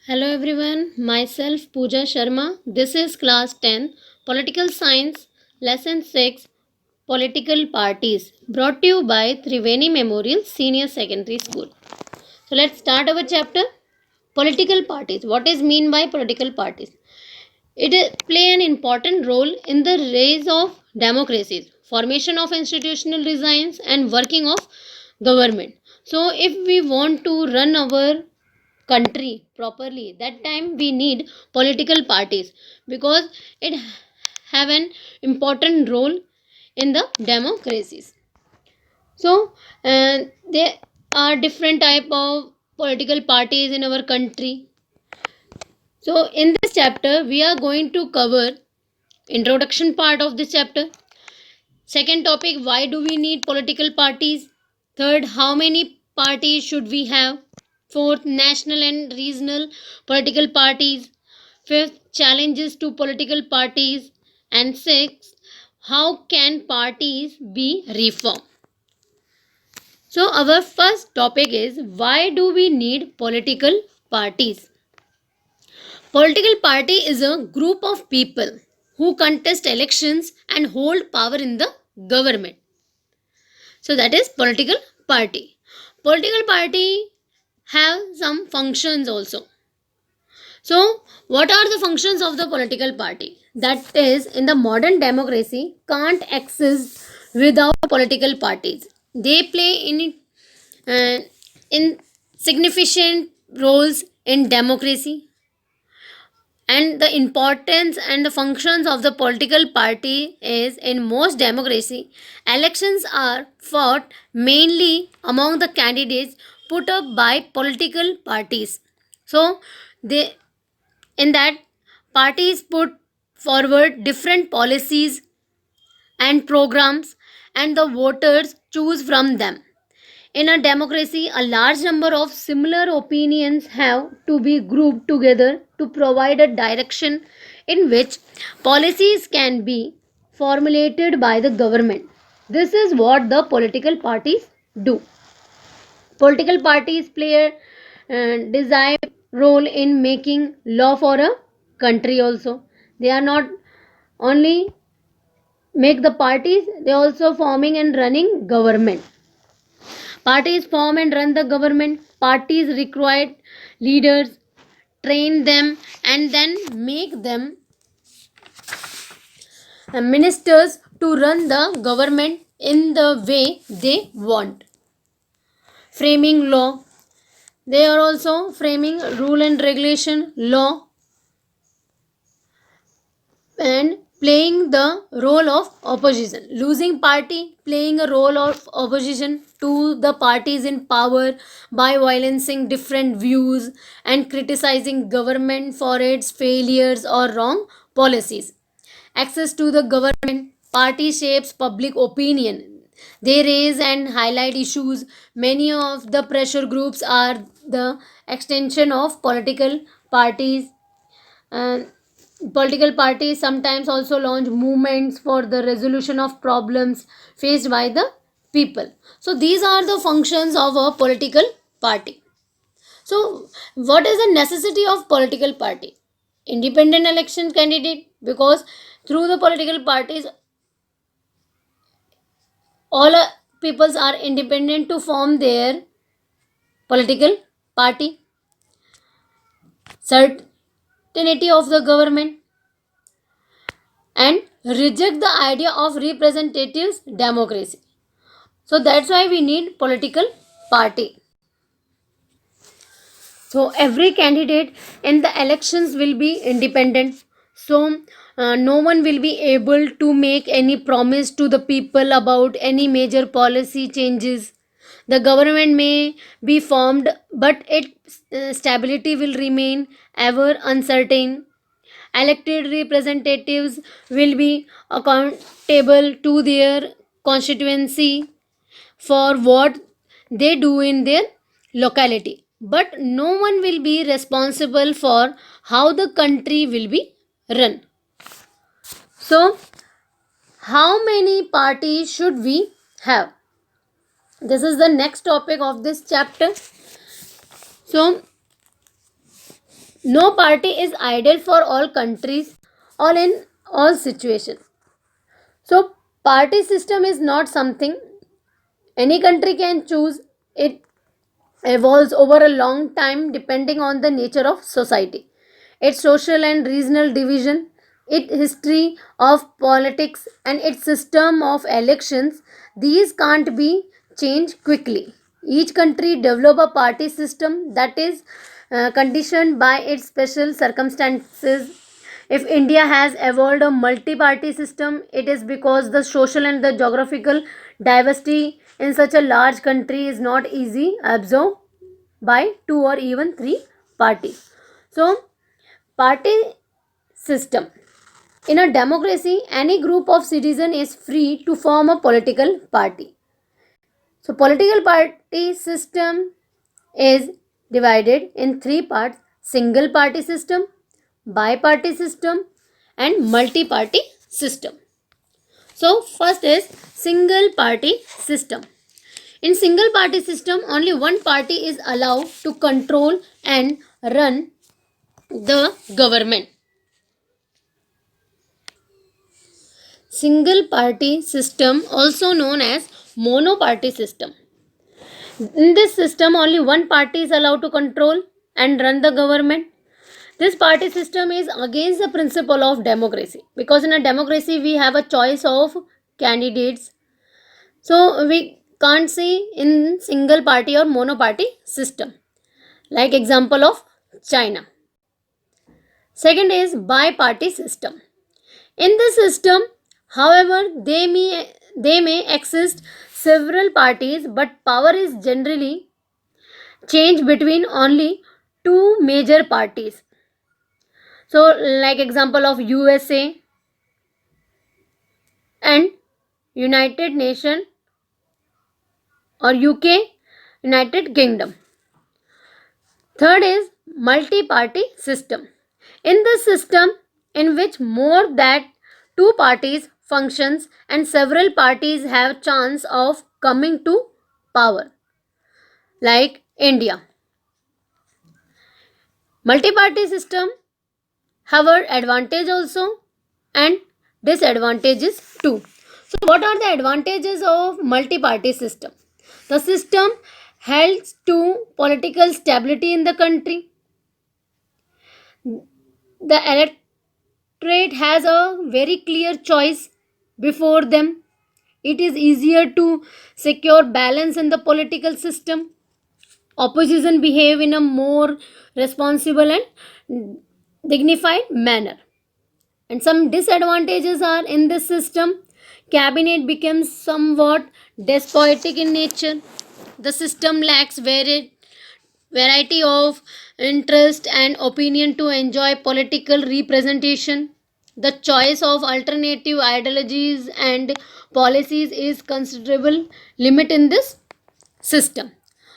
Hello everyone, myself Pooja Sharma. This is class 10 Political Science Lesson 6 Political Parties brought to you by Triveni Memorial Senior Secondary School. So let's start our chapter. Political parties. What is mean by political parties? It play an important role in the rise of democracies, formation of institutional designs and working of government. So if we want to run our country properly, that time we need political parties because it have an important role in the democracies. So there are different type of political parties in our country. So in this chapter we are going to cover introduction part of this chapter. Second topic, why do we need political parties? Third, how many parties should we have? Fourth, national and regional political parties. Fifth, challenges to political parties. And sixth, how can parties be reformed? So, our first topic is why do we need political parties? Political party is a group of people who contest elections and hold power in the government. So that is political party. Political party have some functions also. So what are the functions of the political party? That is, in the modern democracy can't exist without political parties. They play in significant roles in democracy, and the importance and the functions of the political party is, in most democracy elections are fought mainly among the candidates put up by political parties. So they, in that, parties put forward different policies and programs, and the voters choose from them. In a democracy, a large number of similar opinions have to be grouped together to provide a direction in which policies can be formulated by the government. This is what the political parties do. Political parties play a desired role in making law for a country also. They are not only make the parties, they also forming and running government. Parties form and run the government. Parties recruit leaders, train them, and then make them ministers to run the government in the way they want. Framing law. They are also framing rule and regulation law and playing the role of opposition. Losing party playing a role of opposition to the parties in power by violencing different views and criticizing government for its failures or wrong policies. Access to the government. Party shapes public opinion. They raise and highlight issues. Many of the pressure groups are the extension of political parties. And political parties sometimes also launch movements for the resolution of problems faced by the people. So these are the functions of a political party. So what is the necessity of political party? Independent election candidate, because through the political parties all peoples are independent to form their political party. Certainty of the government, and reject the idea of representatives democracy. So that's why we need political party. So every candidate in the elections will be independent. So no one will be able to make any promise to the people about any major policy changes. The government may be formed, but its stability will remain ever uncertain. Elected representatives will be accountable to their constituency for what they do in their locality, but no one will be responsible for how the country will be run. So how many parties should we have? This is the next topic of this chapter. So no party is ideal for all countries or in all situations. So party system is not something any country can choose. It evolves over a long time depending on the nature of society, its social and regional division, its history of politics, and its system of elections. These can't be changed quickly. Each country develop a party system that is conditioned by its special circumstances. If India has evolved a multi-party system, it is because the social and the geographical diversity in such a large country is not easy absorbed by two or even three parties. So, party system. In a democracy, any group of citizens is free to form a political party. So, political party system is divided in three parts: single party system, bi-party system, and multi-party system. So, first is single party system. In single party system, only one party is allowed to control and run the government. Single party system, also known as monoparty system. In this system, only one party is allowed to control and run the government. This party system is against the principle of democracy, because in a democracy we have a choice of candidates. So we can't see in single party or monoparty system. Like example of China. Second is bi-party system. In this system, however, they may exist several parties, but power is generally changed between only two major parties. So, like example of USA and United Nation or UK, United Kingdom. Third is multi-party system. In this system, in which more than two parties functions and several parties have chance of coming to power, like India. Multi-party system have an advantage also and disadvantages too. So what are the advantages of multi-party system? The system helps to political stability in the country. The electorate has a very clear choice before them. It is easier to secure balance in the political system. Opposition behave in a more responsible and dignified manner. And some disadvantages are in this system. Cabinet becomes somewhat despotic in nature. The system lacks variety of interest and opinion to enjoy political representation. The choice of alternative ideologies and policies is considerable limit in this system.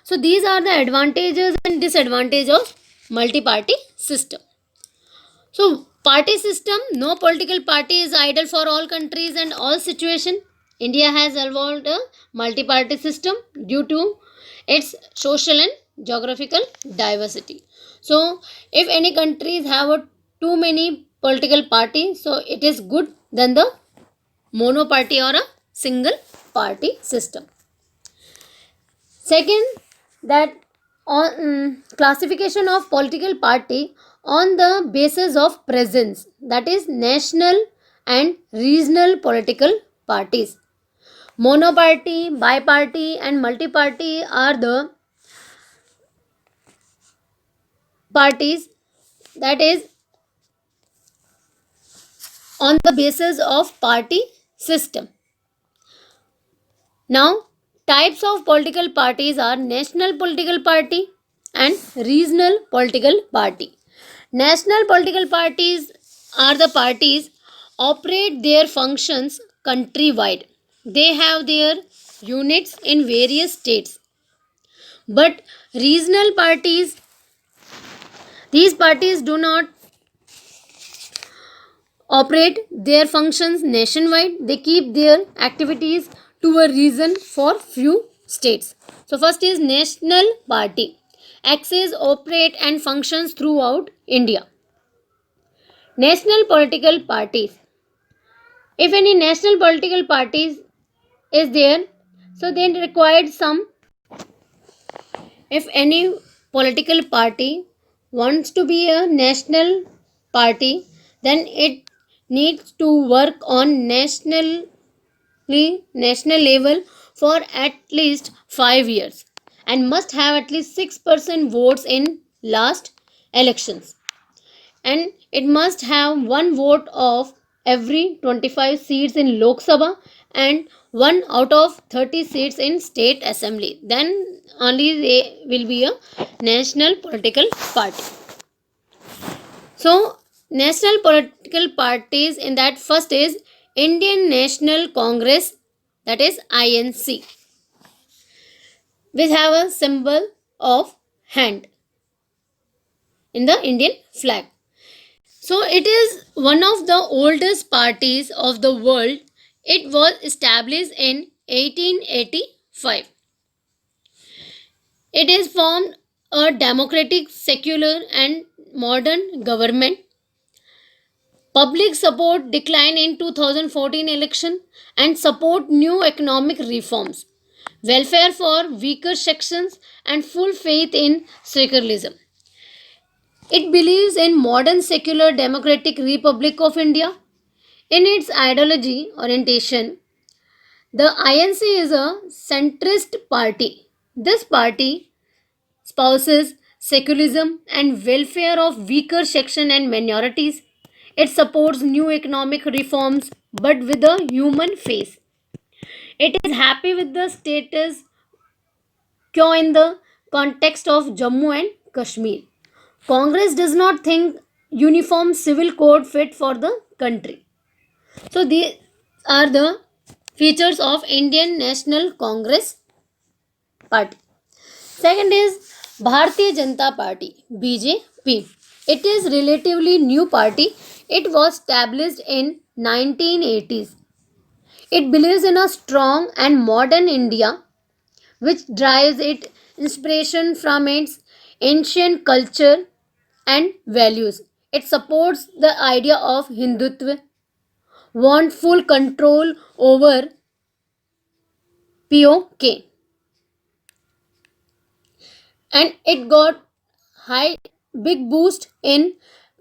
So these are the advantages and disadvantages of multi-party system. So party system, no political party is ideal for all countries and all situation. India has evolved a multi-party system due to its social and geographical diversity. So if any countries have too many political parties, so it is good than the mono party or a single party system. Second, that on classification of political party on the basis of presence, that is national and regional political parties. Monoparty, biparty, and multi-party are the parties that is on the basis of party system. Now, types of political parties are national political party and regional political party. National political parties are the parties operate their functions countrywide. They have their units in various states. But regional parties, these parties do not operate their functions nationwide. They keep their activities to a region for few states. So first is national party. axes operate and functions throughout India. National political parties. If any national political parties is there, so then required some. If any political party wants to be a national party, then it needs to work on national level for at least 5 years and must have at least 6% votes in last elections, and it must have one vote of every 25 seats in Lok Sabha and one out of 30 seats in state assembly. Then only they will be a national political party. So, national political parties in that first is Indian National Congress, that is INC, which have a symbol of hand in the Indian flag. So it is one of the oldest parties of the world. It was established in 1885. It is formed a democratic, secular and modern government. Public support declined in 2014 election and support new economic reforms, welfare for weaker sections and full faith in secularism. It believes in modern secular democratic republic of India. In its ideology orientation, the INC is a centrist party. This party spouses secularism and welfare of weaker section and minorities. It supports new economic reforms but with a human face. It is happy with the status quo in the context of Jammu and Kashmir. Congress does not think uniform civil code fit for the country. So these are the features of Indian National Congress Party. Second is Bharatiya Janata Party, BJP. It is relatively new party. It was established in 1980s. It believes in a strong and modern India, which drives its inspiration from its ancient culture and values. It supports the idea of Hindutva, want full control over POK, and it got high big boost in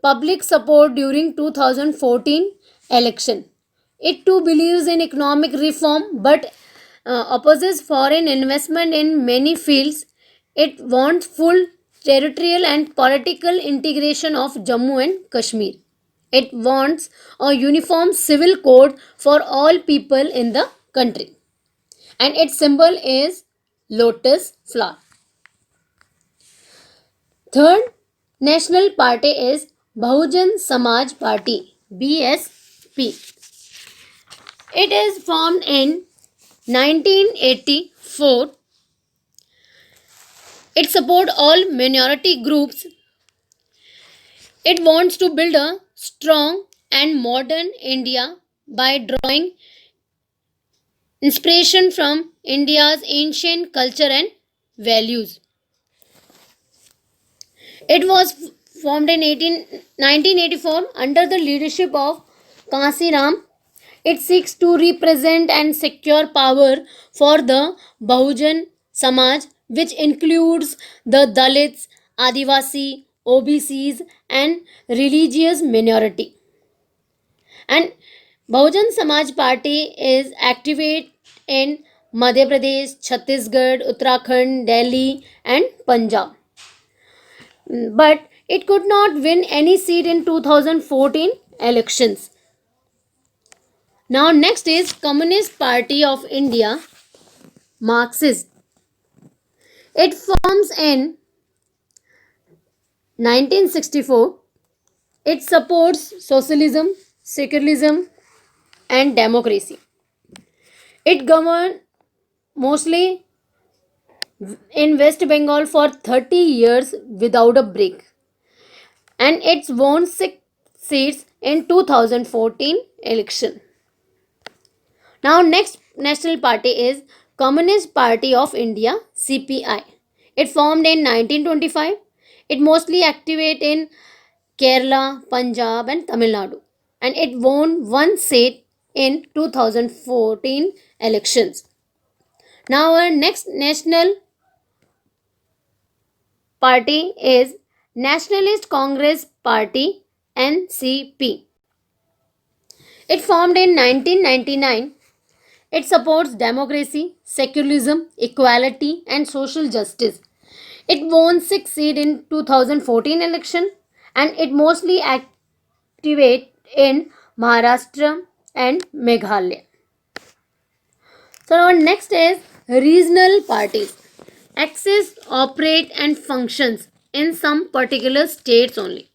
public support during 2014 election. It too believes in economic reform but opposes foreign investment in many fields. It wants full territorial and political integration of Jammu and Kashmir. It wants a uniform civil code for all people in the country. And its symbol is lotus flower. Third national party is Bahujan Samaj Party, BSP. It is formed in 1984. It supports all minority groups. It wants to build a strong and modern India by drawing inspiration from India's ancient culture and values. It was formed in 1984 under the leadership of Kansi Ram. It seeks to represent and secure power for the Bahujan Samaj, which includes the Dalits, Adivasi, OBCs, and religious minority. And Bahujan Samaj Party is active in Madhya Pradesh, Chhattisgarh, Uttarakhand, Delhi, and Punjab. But it could not win any seat in 2014 elections. Now next is Communist Party of India, Marxist. It forms in 1964. It supports socialism, secularism and democracy. It governed mostly in West Bengal for 30 years without a break, and it's won 6 seats in 2014 election. Now next national party is Communist Party of India, CPI. It formed in 1925. It mostly active in Kerala, Punjab and Tamil Nadu, and it won one seat in 2014 elections. Now our next national party is Nationalist Congress Party, NCP. It formed in 1999. It supports democracy, secularism, equality and social justice. It won 6 seats in 2014 election, and it mostly activate in Maharashtra and Meghalaya. So our next is regional parties. Access, operate and functions in some particular states only.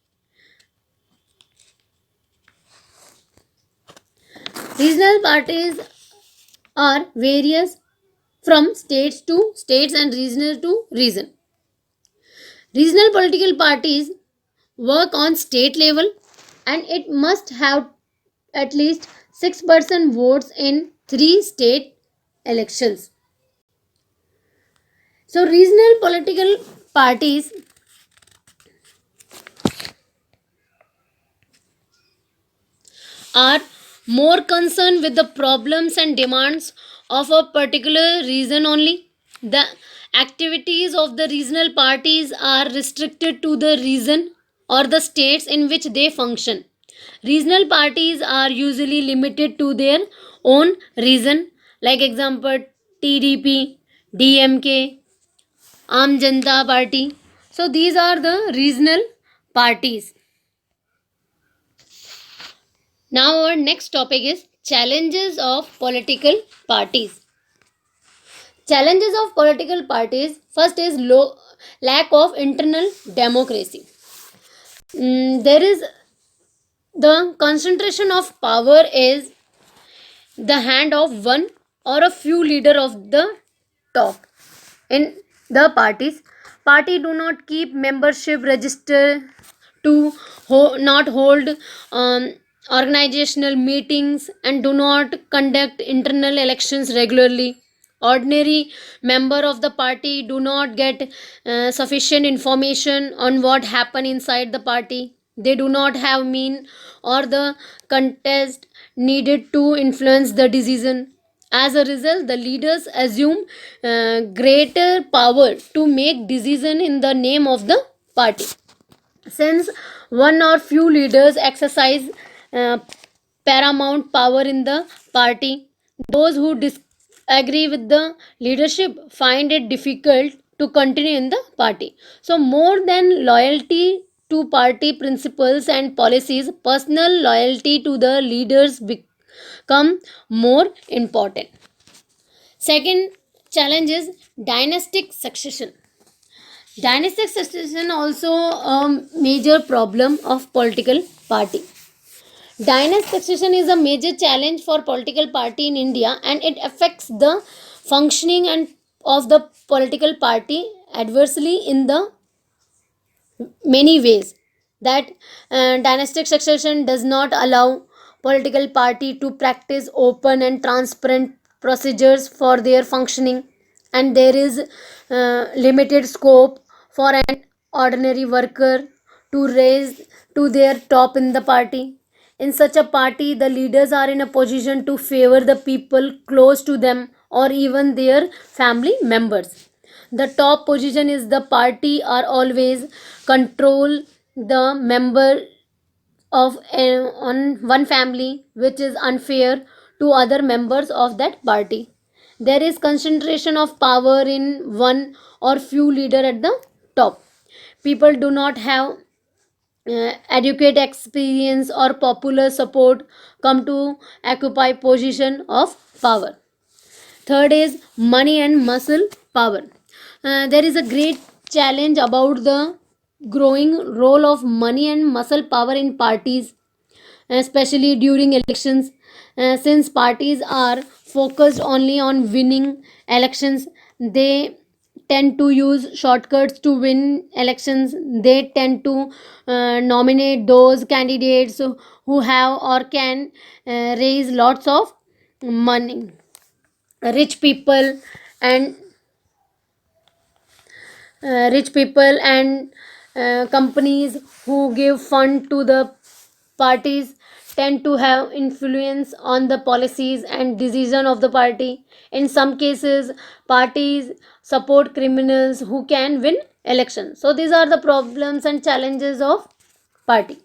Regional parties are various from states to states and regional to region. Regional political parties work on state level, and it must have at least 6% votes in 3 state elections. So regional political parties are more concerned with the problems and demands of a particular region only. The activities of the regional parties are restricted to the region or the states in which they function. Regional parties are usually limited to their own region, like example TDP, DMK, Aam Janata Party. So these are the regional parties. Now our next topic is challenges of political parties. Challenges of political parties, first is low lack of internal democracy. There is the concentration of power is the hand of one or a few leader of the top in the parties. Party do not keep membership register, to not hold um, organizational meetings, and do not conduct internal elections regularly. Ordinary member of the party do not get sufficient information on what happen inside the party. They do not have mean or the contest needed to influence the decision. As a result, the leaders assume greater power to make decision in the name of the party. Since one or few leaders exercise uh, paramount power in the party, those who disagree with the leadership find it difficult to continue in the party. So more than loyalty to party principles and policies, personal loyalty to the leaders become more important. Second challenge is dynastic succession. Dynastic succession also a major problem of political party. Dynastic succession is a major challenge for political party in India, and it affects the functioning and of the political party adversely in the many ways. That dynastic succession does not allow political party to practice open and transparent procedures for their functioning, and there is limited scope for an ordinary worker to raise to their top in the party. In such a party, the leaders are in a position to favor the people close to them or even their family members. The top position is the party are always control the member of on one family, which is unfair to other members of that party. There is concentration of power in one or few leader at the top. People do not have adequate experience or popular support come to occupy position of power. Third is money and muscle power. There is a great challenge about the growing role of money and muscle power in parties, especially during elections. Since parties are focused only on winning elections, they tend to use shortcuts to win elections. They tend to nominate those candidates who have or can raise lots of money. Rich people and rich people and companies who give fund to the parties tend to have influence on the policies and decision of the party. In some cases, parties support criminals who can win elections. So these are the problems and challenges of party.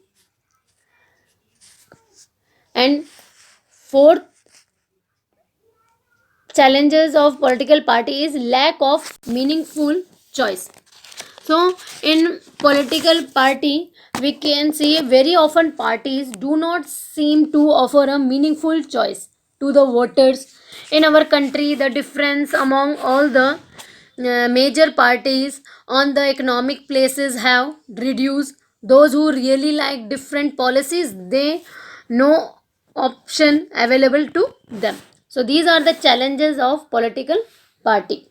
And fourth challenges of political party is lack of meaningful choice. So, in political party, we can see very often parties do not seem to offer a meaningful choice to the voters. In our country, the difference among all the major parties on the economic places have reduced. Those who really like different policies, they no option available to them. So these are the challenges of political party.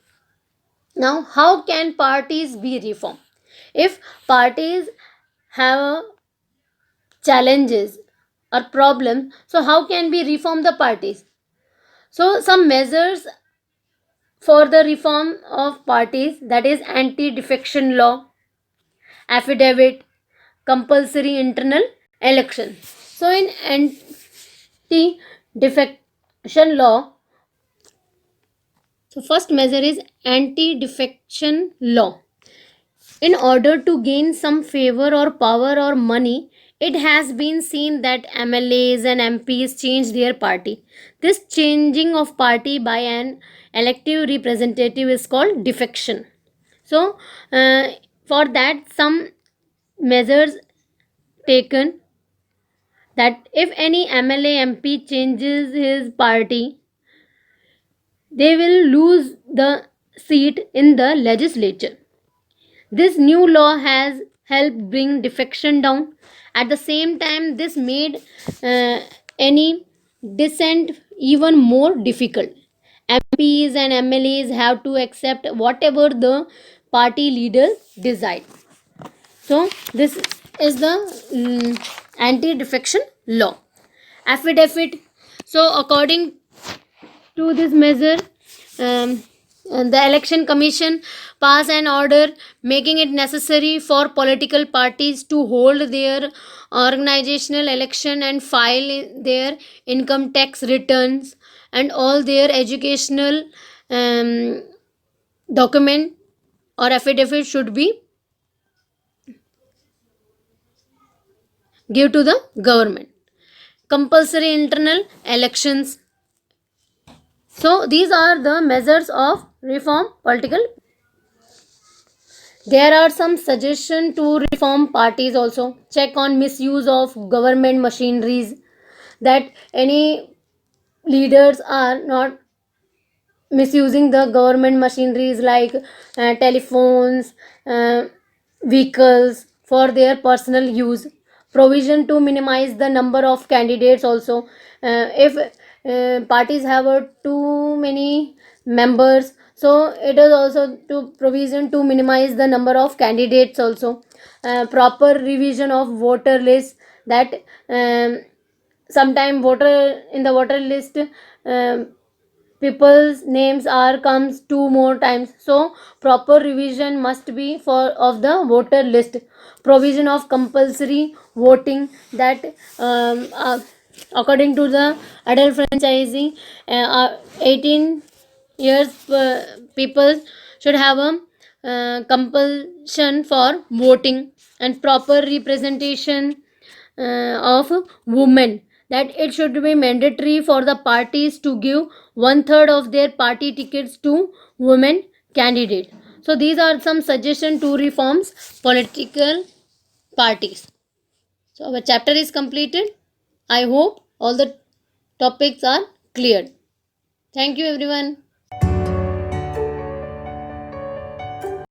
Now, how can parties be reformed? If parties have challenges or problems, so how can we reform the parties? So, some measures for the reform of parties, that is anti-defection law, affidavit, compulsory internal election. So, in anti-defection law, so first measure is anti-defection law. In order to gain some favor or power or money, it has been seen that MLAs and MPs change their party. This changing of party by an elective representative is called defection. So, for that, some measures taken, that if any MLA MP changes his party, they will lose the seat in the legislature. This new law has helped bring defection down. At the same time, this made any dissent even more difficult. MPs and MLAs have to accept whatever the party leaders decide. So, this is the anti defection law. Affidavit. So, according to this measure, um, the election commission pass an order making it necessary for political parties to hold their organizational election and file their income tax returns and all their educational um, document or affidavit should be give to the government. Compulsory internal elections. So these are the measures of reform political. There are some suggestions to reform parties also. Check on misuse of government machineries, that any leaders are not misusing the government machineries like telephones, vehicles for their personal use. Provision to minimize the number of candidates also. If parties have too many members, so it is also to provision to minimize the number of candidates also. Proper revision of voter list, that sometime voter in the voter list, people's names are comes two more times, so proper revision must be for of the voter list. Provision of compulsory voting, that according to the adult franchising, 18 years people should have a compulsion for voting. And proper representation of women, that it should be mandatory for the parties to give one third of their party tickets to women candidate. So these are some suggestions to reforms political parties. So our chapter is completed. I hope all the topics are cleared. Thank you everyone.